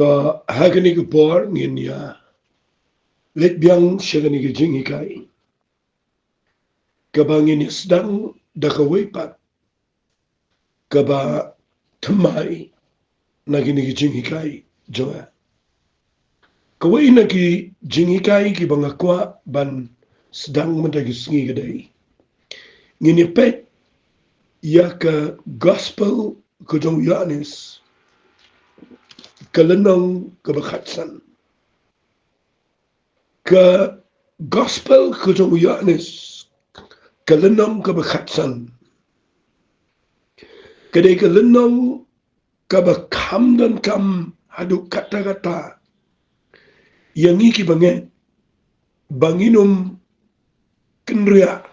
to hagani ke por ngin ya let biang shagani ke jingikai kabangin sedang dakawipat kaba thamai nagini ke jingikai jonga kawai nagi jingikai ki bangakwa ban sedang mendagi sengi kedai ngini pet ya ke gospel kujong Yohanes kelenong kebakatsan ke gospel kujong Yohanes kelenong kebakatsan kedai kelenong kabakam dan kam haduk kata-kata yang iki banget banginum kenria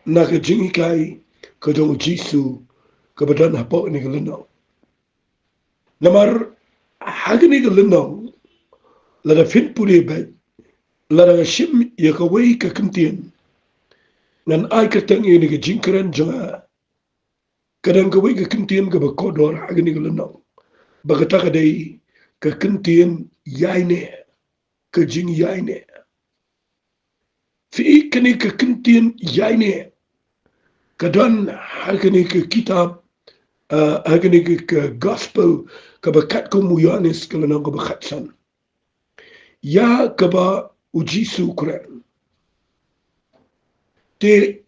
na ke jingikai kujong Jisu kebadan hapok ni kelenong namar hagni kelenong lada fin puli bet lada shim ya kawai ka kentien ngan ai ka tangi ni ke jingkran jonga kadang kawai ka kentien ka bakodor hagni kelenong bagata kadai ka kentien yaine ka Jingiaineh fi kani ka kentien yaine kadan hagni ka kitab hagni ka gospel ka bakat ko Yohanes kelenong ka bakatsan ya kaba ujisu Quran te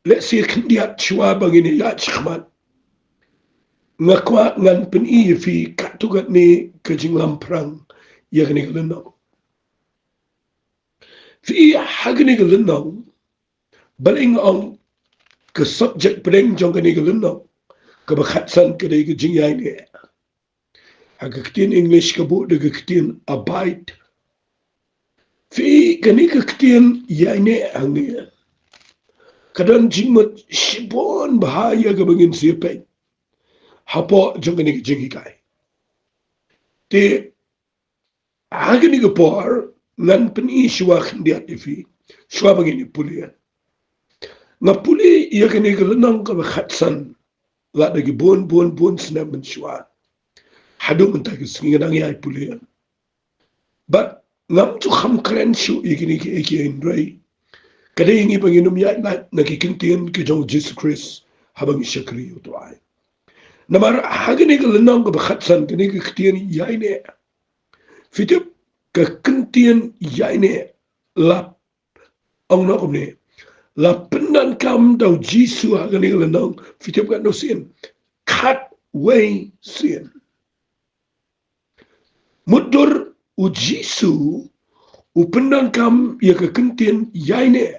let's say kendiat chwa bangini ya chkhmat ngakwa ngan peni fi katugat ni ke jinglam perang ya kani kelenong fi hagni kelenong baling ong ke subject pedeng jong kani kelenong ka bakatsan ke de ke Jingiaineh hagaktin English ka bu de ktin abide fi kani ke ktin yaine angin kadang jingmat shibon bahaya ke bangin siapa hapo jong ni jingikai te agni ke por ngan peni shwa khndiat ifi shwa bangin pulia ngapuli ya kani ke lenang ka khatsan la de bon snap men shwa hadu menta ke singadang ya pulia but ngam tu kham kren shu igini ke indrai kada ingi banginum ya na kikintien ke jong Jesus Christ habang shakri utwai namar hagni ke lenang ka khatsan kini ke ktien yaine fitip ke kintien yaine lap ong no komne la pendan kam dau jisu hagni ke lenang fitip ka no sin cut way sin mudur u jisu u pendan kam ya ke kintien yaine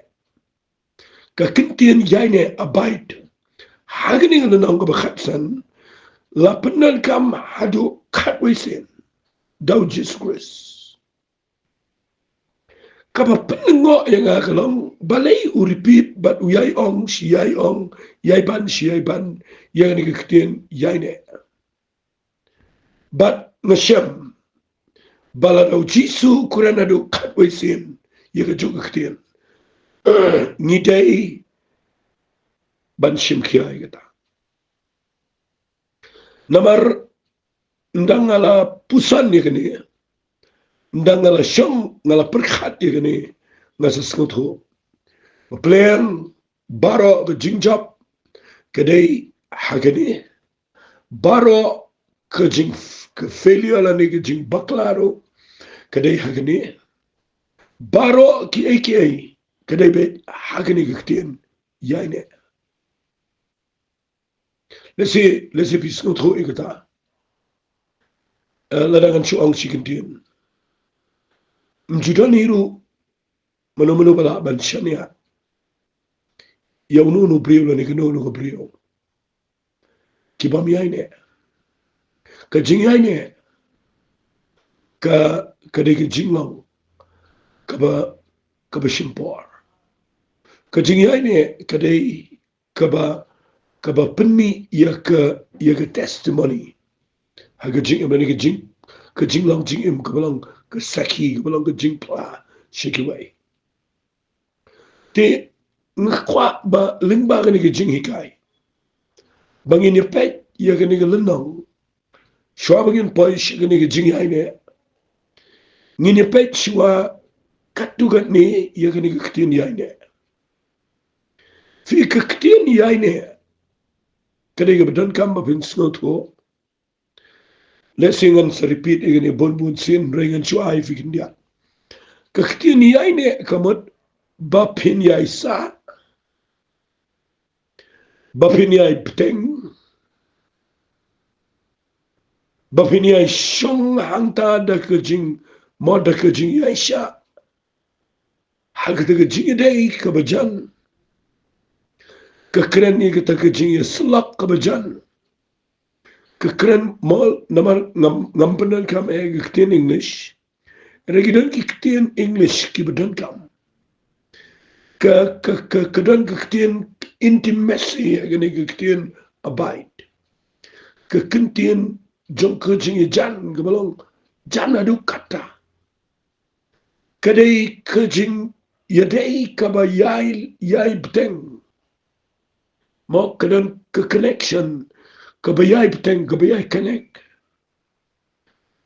ka kintien yaine abide hagni ke lenang ka khatsan la pendan kam hadu cut way sin dau Jesus Christ kapa penengo yang akalong balai u repeat but u yai ong shiyai ong yai ban shiyai ban yang ni kektian yaine but ngashem baladau jisu kurana do katway sin ya ke jog kektian ngidai ban shim kiai kata namar ndang ala pusan ni kene ndang ngala syong ngala perkhat ya kene ngasa skotho plan baro ke jingjap kedai hagani baro ke jing ke failure la ni ke jing baklaro kedai hagani baro ki aka kedai bet hagani ke ktien yaine lesi biskotho ikata ladangan suang sikintien mjudan hiru mano bala ban shania yaunu no brio la nikno no brio kibam yaine ka Jingiaineh ka de jinglaw ka ba shimpor ka Jingiaineh ka ba penmi ya ka testimony haga jing amani ka jinglaw jingim ka balang ka saki ka balang ka jingpla shikiwai te ngakwa ba lingba ka ni ka jinghikai bangin ya pet ya ka ni ka lenong Shwa bagin poi shigani ga Jingiaineh. Ngini pet shwa katugat ni yagani ga ktin yaine. Fi ka ktin yaine. Kada ga badan kam mapin snot ho. Lesingan sa repeat igani bon sin ringan shwa ay fi kindia. Ka ktin yaine kamot bapin yai sa. Bapin yai peteng. Bapin yai shong hangta da ka jing mo da ka jing yai sha. Hagda ka jing day ka bajan. Kekeren ni kita kejing selak kebajan. Kekeren mal namar ngampenan kam kektian English. Regidan kektian English kibadan kam. Kedan kektian intimacy agani kektian abide. Kekentian jong kejing jan kebalong jan adu kata. Kadai kejing yadai kabayai beteng. Mau kedan ke connection kabayai beteng kabayai connect.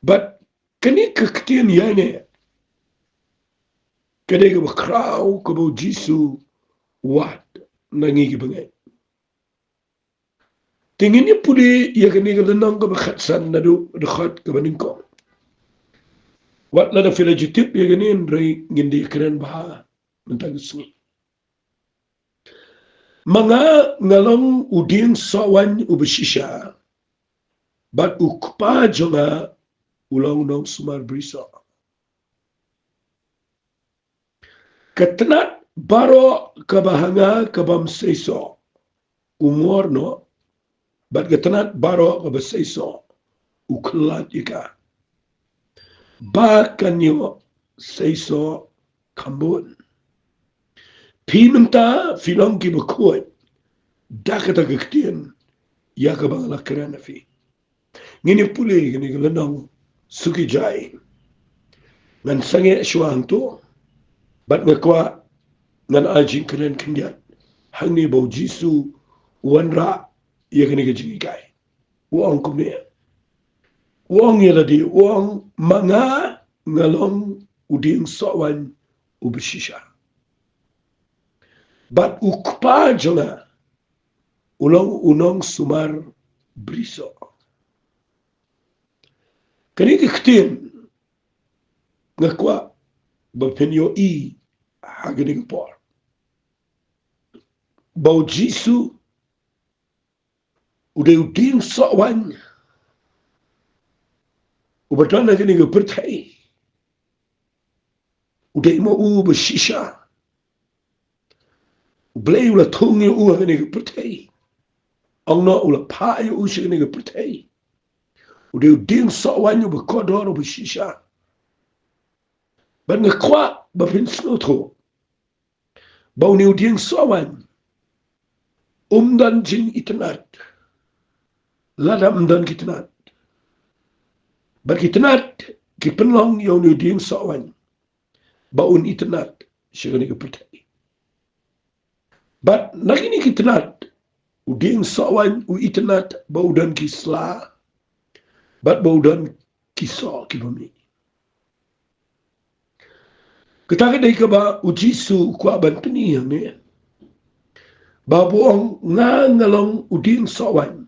But kani kektian yaine kadai ka bakraw ka ba jisu wat nangi ki bangai. Tingin ni pudi ya kani ka lenang ka bakhatsan nadu dekhat ka baningko. Wat lada filajitip ya kani ndray ngindi keren baha mentagusungi. Mga ngalong udin sawan ubesisha bat ukpa jonga ulang nong sumar brisa. Ketenat baro kabahanga kabam seiso umor no bat ketenat baro kabam seiso uklat ika ba kanyo seiso kambun pimenta filong ki bakut dakata kektian ya kabang lakran fi ngini puli ngini gelenong suki jai ngan sange syuang tu bat ngakwa ngan ajing kenen kendiat hangni bau jisu wanra ya kene gejingi kai uang kumne uang yeladi uang manga ngalong uding sawan ubishisha bat ukpa jonga ulang unong sumar briso kani kektin ngakwa bapenyo i hagani por bau jisu udah uding sawan ubatan lagi ni pertai udah mau bersisha ublay ulah tungi ulah ni pertai angna ulah pai usik ni pertai udah uding sawan berkodor bersisha ban ngakwa bapin snoto bau ni uding sawan dan jing itnat ladam dan kitnat bar kitnat ki penlong yo ni uding sawan baun itnat shigani ke pertai but nakini kitnat uding sawan u itnat bau dan kisla bat bau dan kiso kibami ketake dai ka ba ujisu kwa bantuni yang ni babuang ngalong uding sawan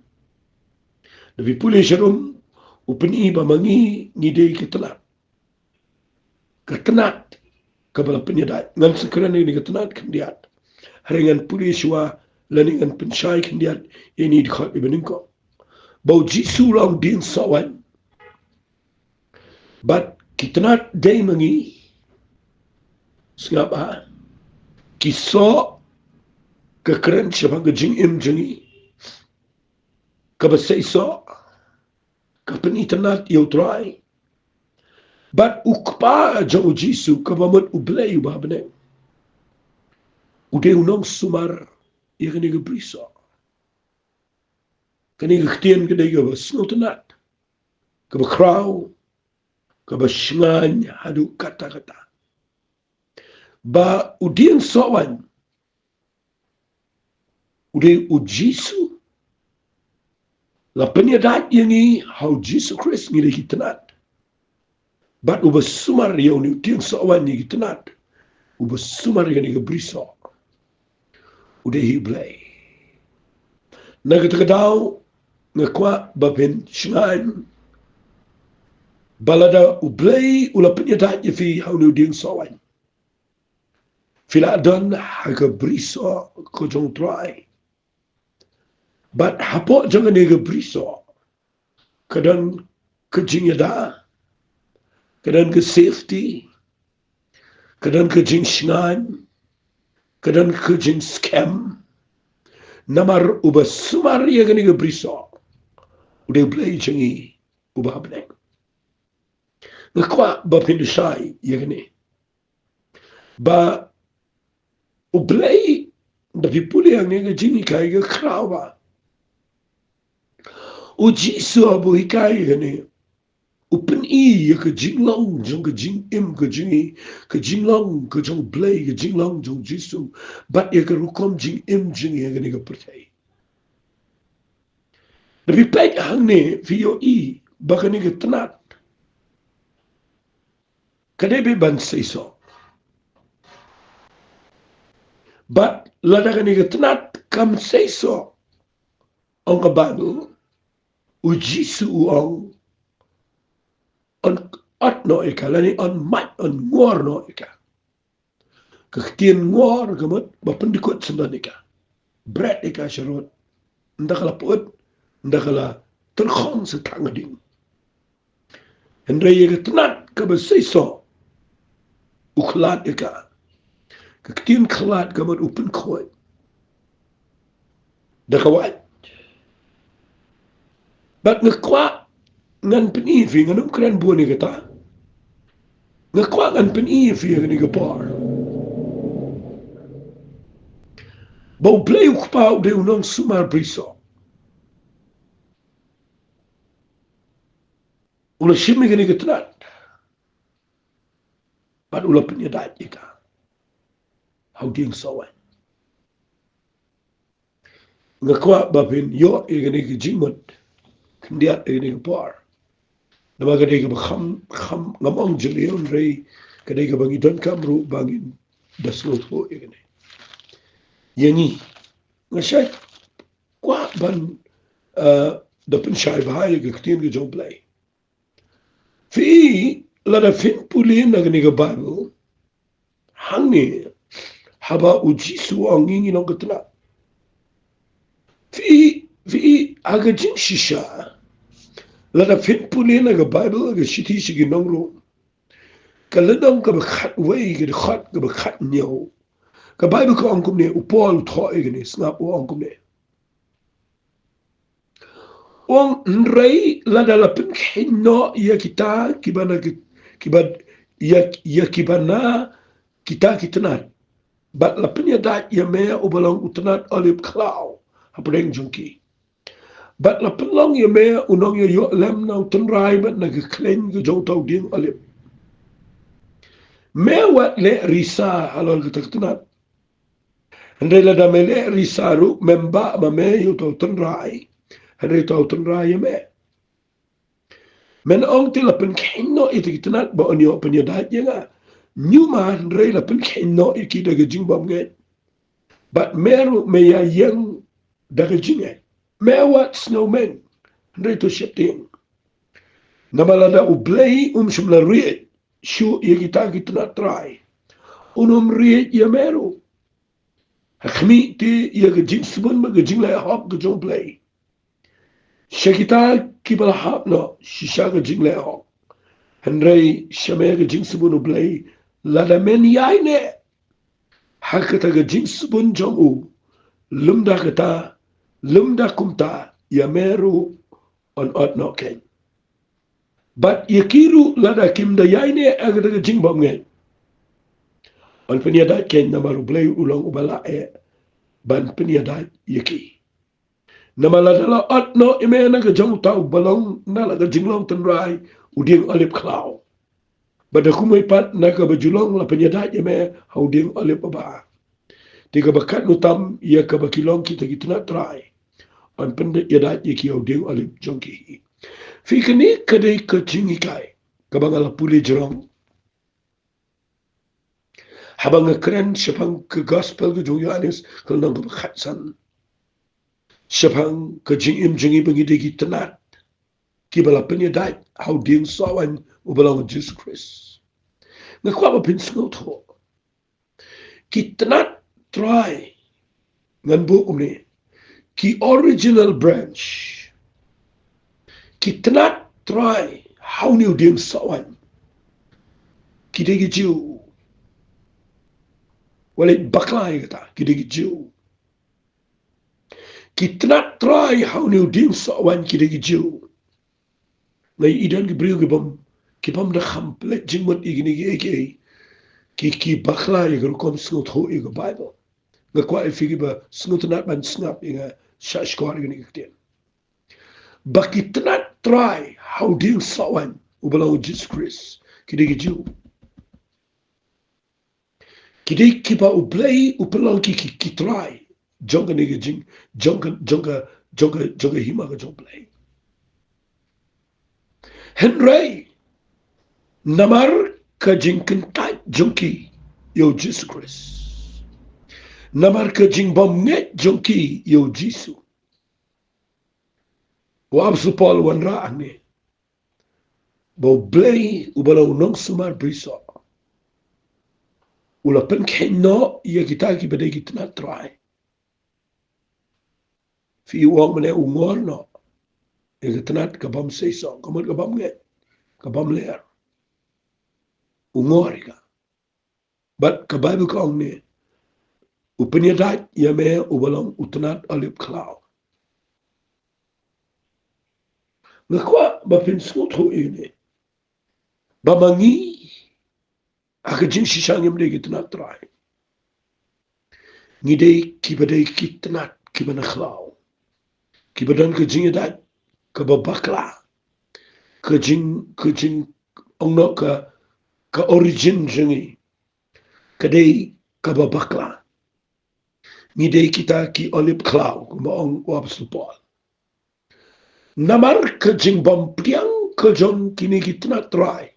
lebih pulih syarum upeni bamangi ngidei ketenat kabala penyadat ngan sekarang ini ketenat kendiat haringan pulih syua laningan pensyai kendiat ini dekat ibeningko bau jisu lang din sawan bat ketenat day mangi sengapa kisok kekeren siapa kejing jengi kabasai so kapeni tenat yau try but ukpa jauh jisu kabamat ublay ubah beneng udah unong sumar ya kini gebriso kini kektian kini gebasno tenat kebakraw kebasngan hadu kata-kata ba udin sawan udah ujisu La penyadat yang how Jesus Christ ngi kita nat. But uba sumar yaw ni tiang sawan ni kita nat. Uba sumar yang ni briso. Udah hiblay. Nagtagadaw ngakwa bapen shingan. Balada ublay ula penyadat ya fi how ni tiang sawan. Fila don haga briso ko jong try. But hapo jangan ni briso. Kadang ke Jingiaineh, kadang ke safety, kadang ke shingan, kadang ke scam. Namar uba sumar ya gani ke briso. Udah belai jangi uba beneng. Ngakwa ba pindusai ya gani. Ba ublay tapi puli yang ni ke jini kai ke krawa. Uji abu hikai gani. Open ya ke jinglong jong ke jingim ke jingi ke jinglong ke jong blay ke jinglong jong jisu bat ya ke rukom jingim jingi ya gani ke percaya. Lebih baik hang ni VOE bahkan ni ke tenat. Kadai beban seiso. But lada ni ke tenat kam seiso. Ang ke Bible uji su uang on no eka lani on mat on ngor no eka kektian ngor gamot bapendikut sendan eka bread eka syarot ndakala puut ndakala terkhon setangading hendrai eka tenat ka besaiso uklat eka kektian klat gamot upen koin dakawat bat ngekwa ngan penifi ngan kran buani kata ngakwa ngan penifi ngan igapar bau play ukpa de unong sumar briso ula shimi ngan igatrat bat ula penyadat ika how ding sawan ngakwa babin yo ngan igajimot kendiat ngan igapar nama kadai ka kham ngamong jelion rei kadai ka bangi don kamru bangin daslo po igane yani ngashay kwa ban da pensyai bahaya ka ktin ka joblay fi lada fin pulin na gani ka Bible hangi haba uji suang ngingi nong katna fi aga jing shisha lada fin puli na ga Bible ga shiti shigi nongro ka ladang ka bakhat way ga khat ka bakhat nyaw ka Bible ko angkum ne upol tho igni snap o angkum ne ong nrei lada la pin khinno ya kita kibana kibad ya kibana kita kitnat bat la pin ya dat ya me ubalong utnat olip klau hapreng jungki But la pelong ya me unong ya yo lem na tunrai bat na kleng go jong tau ding alip. Me wat le risa halal ketaktenat. Andai la da me le risa ru memba ma me yo tau tunrai. Andai tau tunrai ya me. Men ong ti la pen kino iti ketenat ba on yo penyadat ya nga. Nyuma andai la pen kino iki daga jing bom nget. But meru me ya yang daga jingai. Mewat snowman, andai to shifting. Namalada ublay shimla riet, shu ya kita na try. Riet ya meru. Hakmi ti ya gajing subun ma gajing la hop gajong play. Shakita kibala hop no, shisha gajing la hop. Andai shame gajing subun ublay, lada men yaine. Hakata gajing subun jong u, lumda kata, lumda kumta ya meru on ot no ken. But yakiru lada kimda yaine agada jingbom ngen. On penyadat ken namaru blay ulang ubala ban penyadat yaki. Namalada la ot no imena ga jong tau balong nala ga jinglong tenrai uding olip klau. Bada kumai pat naga bajulong la penyadat yame hauding olip aba. Tiga bakat nutam ya kabakilong kita na try. an pende yadat yiki au ding alip jongki. Fikani kadai ke jingikai kabangala puli jerong habang keren sepang ke gospel ke Jingiaineh kalau nang khatsan sepang ke jingim jingi bangidegi tenat kibala penyadat how ding sawan ubalang Jesus Christ. Ngakwa pin sngot ho. Ki tenat try ngan bu umni ki original branch. Ki tenat try how new ding sawan. Ki degi jiu. Walit baklai kata ki degi jiu. Ki tenat try how new ding sawan ki degi jiu. Ngai idan ki brio ki bam da kham let jingmot igini ki baklai ki kom sngot ho igo Bible. Ngakwa figi ba sngot nat ban snap inga shashkor igini kiten. Bakitnat try how deal sawan ubalang Jesus Christ kidi gijiu kidi kiba uplay upalang ki try jonga nigi jing jonga hima ga jong play Henry namar ka jing kentai jongki yo Jesus Christ namar ka jing bom net jongki yo Jesus wa absu Paul wanra ane bo play ubalang nong sumar briso ula pen keno ia kita ki bade kita na try fi wong mane ungor no e kita na ka bam sei so ka bam nge ka bam ler ungor ka but ka bible ka ong ne upenya dat ya me ubalong utanat alip klau ngakwa ba pin snut ho ine ba mangi aka jin shishang yam de kita na try ni de ki bade kita na ki bana klau ki badan ka jin dat ka ba bakla ka jin ong no ka origin jengi kadai ka ba bakla ni dei kita ki olip klau kuma ong wabs Paul namar ka jing bom priang ka jong kini kitna try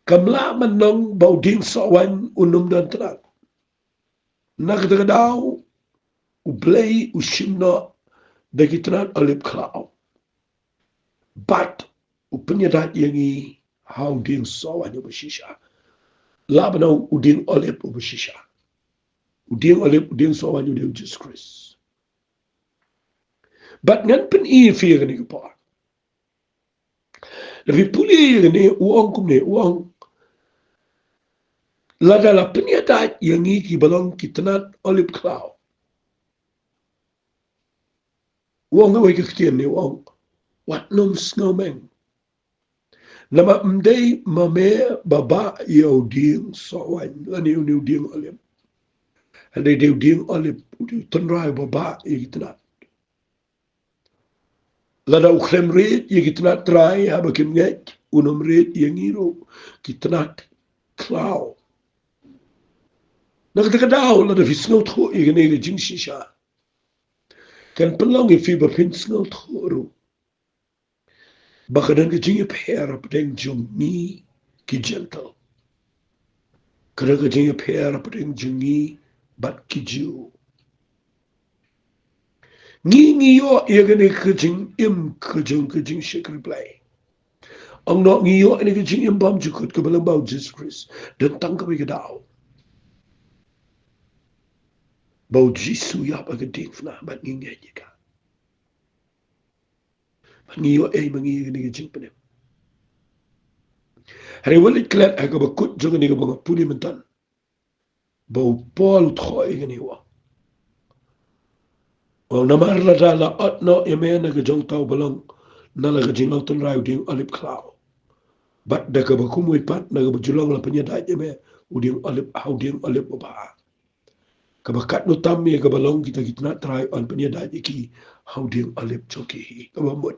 kamla manong bauding sawan unum dan terang nagdagadaw ublay ushimno da kitna olip klau but upenyadat yangi how ding sawan ubashisha labano uding olip ubashisha uding olip uding sawan uding Jesus Christ but ngan pen i fear ni pa lebih puli ni uang kumne uang lada la penyadat yang ki balong kitnat olip klau uang away kektian ni uang wat nom snowman nama mdei mame baba yau ding sawan lani uni ding olip ade de ding olip tonrai baba kitnat lada ukrem red kitnat trai habakim ngek unom red yang iro kitnat klau nagdagadaw lada fisngot ho igene jing shisha kan pelong fi ba pin sngot ho bakadan ke jingi pera pedeng jong ni ki gentle kada ke jingi pera pedeng jingi bat ki ju ngi yo igene ke jing im ke jing shikri play ang no ngi yo ini ke jing im bam jukut ke balang bau Jesus Christ dan tang ke daw bau jisu ya ba ke ding fna bat ngi ngi ka ngi yo mangi igene ke jing penem hari walit klat aga ba kut jong ni ke ba puni mentan bau Paul tho igene wa o namar la dala otno yemena ke jong tau balong nala ke jing lautan rayu ding olip klau bat da ke bakumu pat na ke julong la penyada yeme uding olip hau ding olip ba ke bakat no tammi ke balong kita kitna try on penyada iki hau ding olip joki ke bamut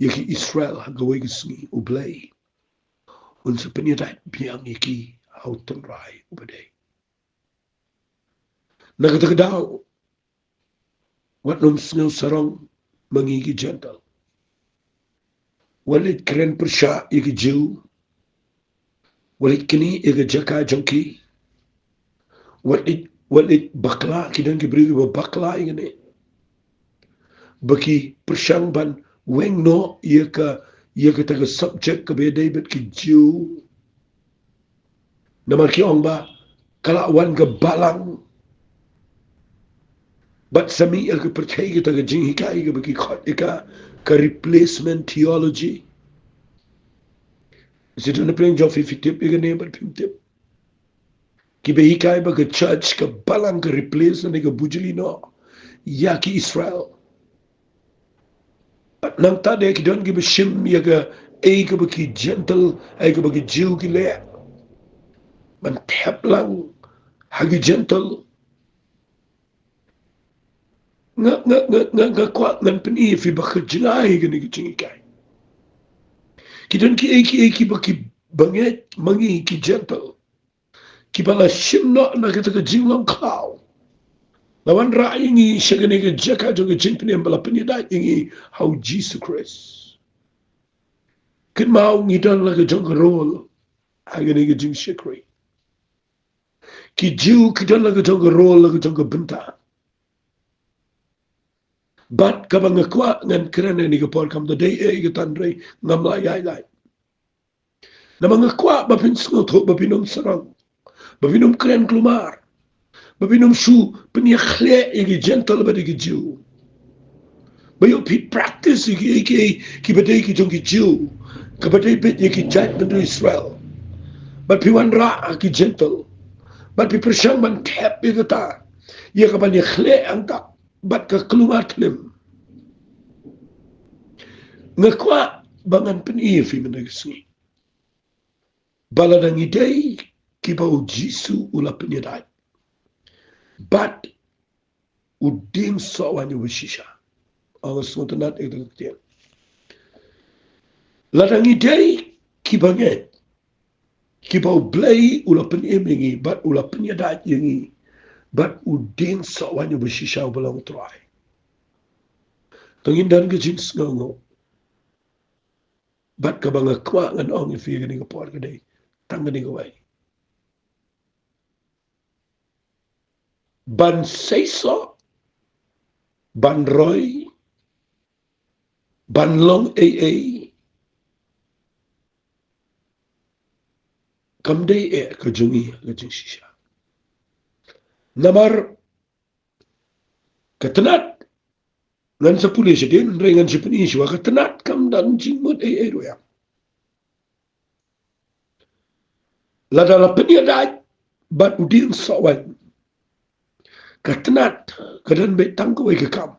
yeki Israel ha gawe gisngi ublay un se penyada biang iki hau tan rai ubade na ke daw wat nom snel sarong mangigi gentle. Walit keren persya igi jiu, walit kini igi jaka jongki, walit bakla kidan kibri ba bakla igane. Baki persyang ban weng no ia ka taga subject ka be David ki jiu. Namar ki ong ba kalawan ka balang. But sami el ka percaya kita ka jing hikai ka baki khot ka replacement theology. Situ na pring jofi fitip igane ba pimtip. Ki be hikai ba ka church ka balang ka replace na ka bujili no. Ya ki Israel. But nang tade ki don ki ba shim ya ka ka baki gentle ka baki jiu ki le. Man tap lang hagi gentle. Nga kwat ngan peni fi baka jingai gani ki jingikai. Ki don ki baki banget mangi ki gentle. Ki bala shim no na kita ka jinglang kau. Lawan ra ingi shagani ka jaka jo ka jing peni bala peni da ingi how Jesus Christ. Kin mau ngi don la ka jong ka rol. Agani ka jing shikri. Ki jiu ki don la ka jong ka rol la ka jong ka benta. But kabang ngakwa ngan kerana ni ka por kam da day ka tanre ngam la yai lai. Namang ngakwa bapin sngot ho bapinom sarang. Bapinom keren klumar. Bapinom su penyakhle igi gentle ba igi jiu. Bayo pi practice ki badai ki jong ki jiu. Ka badai bit ki jat bendu Israel. But pi wan ra ki gentle. But pi persyang man tap igi ta. Ia ka penyakhle ang ta. But ka klumar tlim. Ngakwa bangan penifi menagisni. Baladang idei ki bau jisu ula penyadai. But udim sawani wishisha. Ang suntanat ito katiyan. Ladang idei ki banget. Ki bau blay ula penyemingi. But ula penyadai yangi. But udim sawani wishisha ubalang utray. Tangindan ka jins ngango. But kabang akwa ngan ong ifiya ni kapor kaday. Tangan ni kaway. Ban seiso, ban roy, ban long kamday kajungi kajung shisha. Namar katanat ngan sa pulis din ngan si peniswa katanat kamdan jingmot roya. Ladala penyadat bat udin sawan. Katanat kadan betang kaway kakam.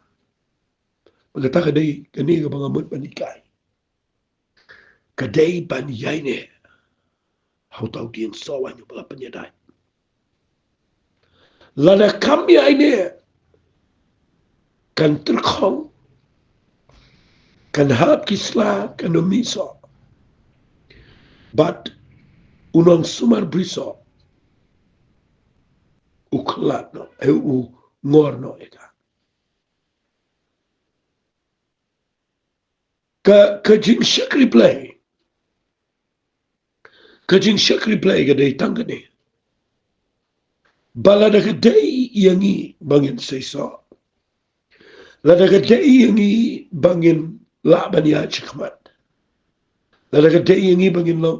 Pagkata kaday kani ka pangamot panikay. Kaday Jingiaineh. How tau din sawan yung mga penyadat. Lada kami ini kan terkong kan hap kisla kan umiso. But unang sumar briso uklat no ngor no eka. Ka jing syak replay. Ka jing syak replay kaday tanggani. Balada kaday yangi bangin seiso. Lada kaday yangi bangin laban ya chikmat. Lada kaday yangi bangin law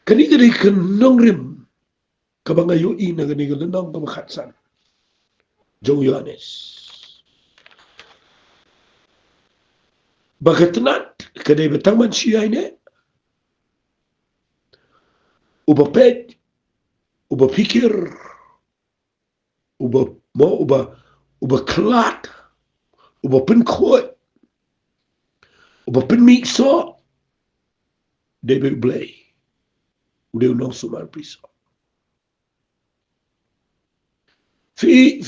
Kani kaday kanong rim kabangayo ina kani kanong kamakatsan. Jingiaineh. Bagatanat kaday betangman siya ini. Uba ped, uba pikir, uba klat, uba penkot, uba penmikso, David Blay. Udah unang sumar piso. Fi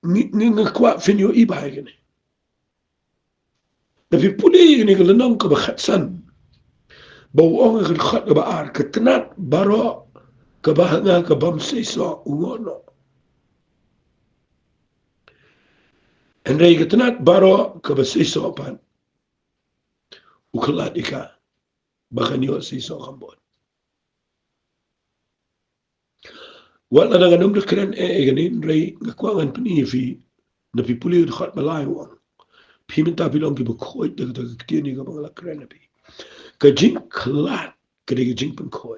ngakwa finyo ibay gani. Tapi puli gani kalanang kabakatsan. Bawang ang khat ka baar katanat, baro, kabahanga, kabamsay sa ungono. Andai ketenat baro ke besiso pan uklat ika bahkan yo siso kambon. Wala na ganun keren ganin rei ngakwangan pini fi na pipuli khat malai wang. Piminta bilong ki bukoy daga ktieni ka bangla keren api. Ka jing klat kada ka jing pen koy.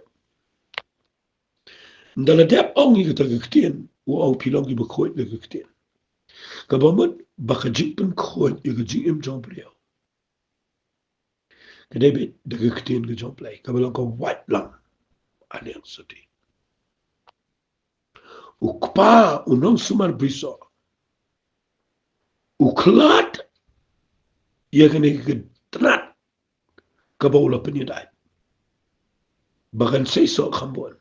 Ndala dep ong ki daga ktien wo ong pilong ki bukoy daga ktien. Ka bamon baka jing pen koy ka jing im jom priyo. Kada be daga ktien ka jom play. Ka bilang ka white lang aliang sati. Ukpa unong sumar biso. Uklat ia kena tenat ka bawla penyedai. Bahkan sesok kambon.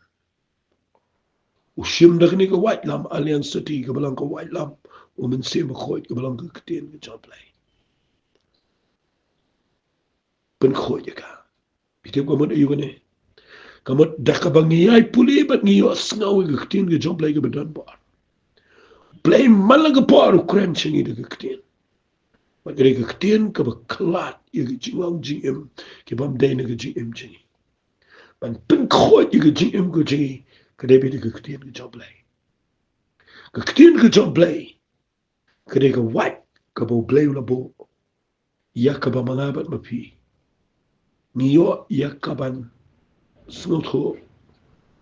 Usim dah kena ke white lam alian seti ke belang ke white lam. Umen se makhoit ke belang ke ketien ke jamplay. Pen khoi je ka. Bitip kamot ayu kene. Kamot dah ka bangiyai puli bat ngiyo sengaw ke ketien ke jamplay ke bedan bar. Play malang ke par ukren chengi de ke ketien. Bat kene ke ketien ke bekelat ye ke jingwang jingem ke bam dene ke jingem chengi. Ban pen khoi ye ke jingem ke chengi. Kedai ke ketien ke jamplay. Ke ketien ke jamplay. Kedai ke white ke bau blay ula bo. Ya ke ba mangabat mapi. Niyo ya ke ban sengot ho.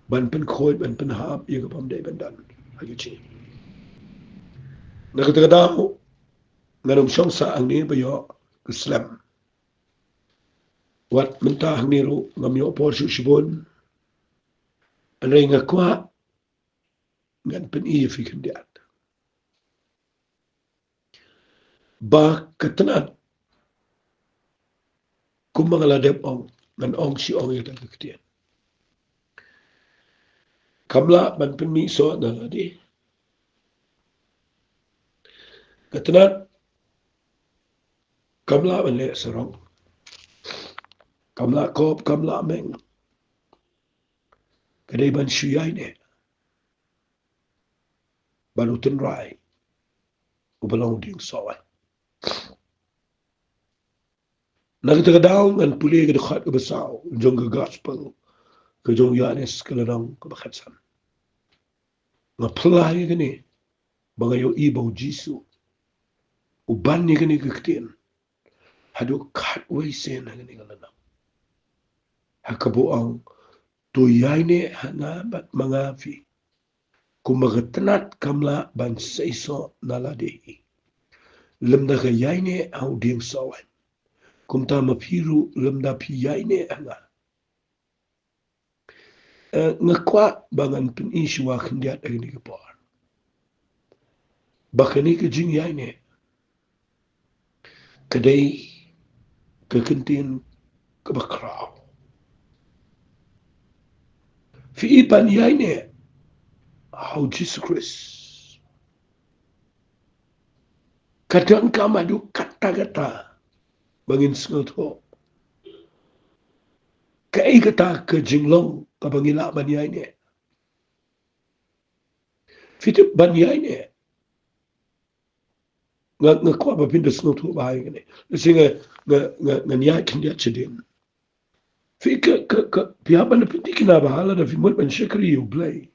Ban pen khoi ban pen hap ya ke bam day bandan. Hayu chengi. Nak kata daw ngarum syong sa ang ni bayo ke slam. Wat mentah ni ro ngam yo por syu sibon. Anray ngakwa ngan pen iya fi kendiat. Ba ketenat kumangaladep ong ngan ong si ong yang tak ketien. Kamla ban pen mi so na ladi. Ketenat kamla ban le serong. Kamla kop kamla meng. Kedai ban Jingiaineh. Ban uten rai. Ubalang ding sawai. Nak kita daw ngan puli ke dekat ke besau. Jong ke gospel. Ke Jingiaineh ke ladang ke bakatsan. Ngapelai ke ni. Bangayo ibau jisu. Uban ni ke ni ke ketien. Hadu kat wei sen ke ni ke ladang. Hakabuang Jingiaineh hana bat mangafi. Kumagatenat kamla ban seiso naladehi. Lemda ke Jingiaineh au ding sawan. Kumta mapiru lemda pi Jingiaineh hanga. Ngakwa bangan pen iswa kendiat agni ke por. Bakani ke Jingiaineh. Kedai ke kentin ke bakrau. Fi ipan Jingiaineh au Jesus Christ. Kadang kamadu kata-kata bangin sengot ho. Kai kata ke jinglong ka bangila ban Jingiaineh. Fitip ban Jingiaineh. Ngakwa ba pinda sengot ho bahaya kene. Lesi nga niyai kendiat cedin. Fi ke pihaban na pindi kina bahala na fi mut ban syakri yu blay.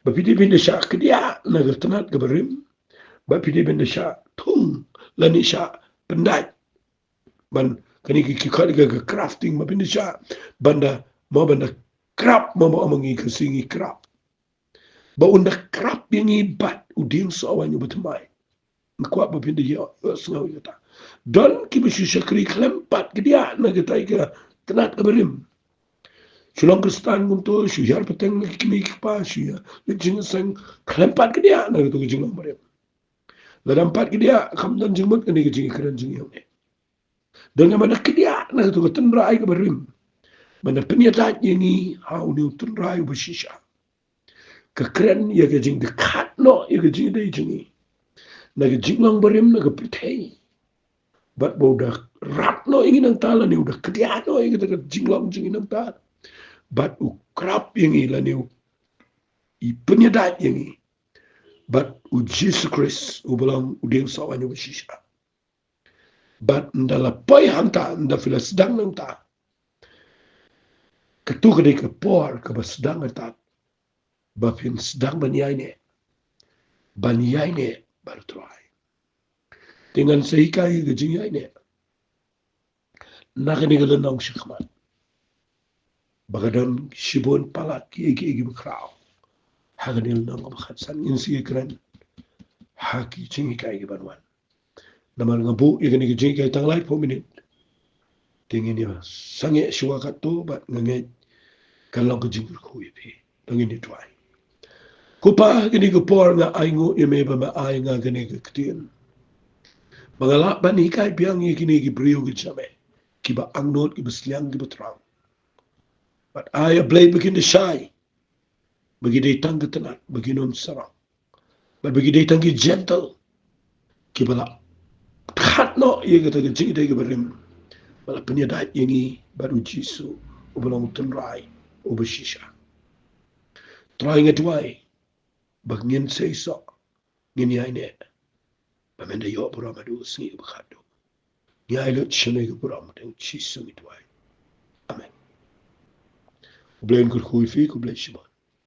Ba pidi pinda syak kedia na gertenat ke berim. Ba pidi pinda syak tung lani syak pendai. Ban kani kikikali ke crafting ba pinda syak. Banda krap ma amangi ke singi krap. Ba unda krap yang ibat uding sawan yu betemai. Ngakwa ba pinda ya sengaw yata. Don ki besyu syakri kelempat kedia na kita ika tenat ke berim. Sulong Kristan kunto syuhar peteng kini kipa syuhar jing sang kelempat ke dia na tu jing long barem la dampat ke dia kamdan jing mut kini jing keren jing yang dengan mana ke dia na tu ten rai ke barem mana penyatat ini hau ni ten rai bersisha ke keren ya ke jing dekat no ya ke jing dai jing na ke jing long barem na ke petei bat bodak rat no ingin nang tala ni udah ke dia no ingin ke jing long jing nang tala bat ukrap yang ini lah ni penyedat yang ini But u Jesus Christ ubalang uding sawan ni shisha. But ndala pay hanta nda fila sedang nang ta. Ketu kede ke por ke sedang ta. Bapin sedang Jingiaineh baru try. Dengan sehikai ke Jingiaineh. Nakini ke lenong syakmat. Bagadan shibon palat ki egi bekrau. Haganil nang abakhatsan insi ekran. Haki Jingikai ke banuan. Namal ngabu ikani ke Jingikai tanglai po minit. Tingin ya sange syuakat tu bat nganget kalau ke Jingikai kui pi. Tangin ni try. Kupa kini ke por nga aingu ime ba ma ai nga kini ke ketien. Mangalak ba ni kai piang ye kini ke brio ke chame. Kiba angnot kiba sliang kiba terang. But I blame begin to shy. Bagi day tang ke tenat, bagi non sarang. But bagi day tang ke gentle. Kiba la khat no ye kata ke jing day ke berim. Bala penyadat yengi baru jisu ubalong tenrai ubashisha. Try ngetwai. Bagngin say so. Jingiaineh. Bamenda yo buramadu singi bakado. Nyai shane ke buram deng jisu ngetwai. Amen. Blame good hui fi ku bless you.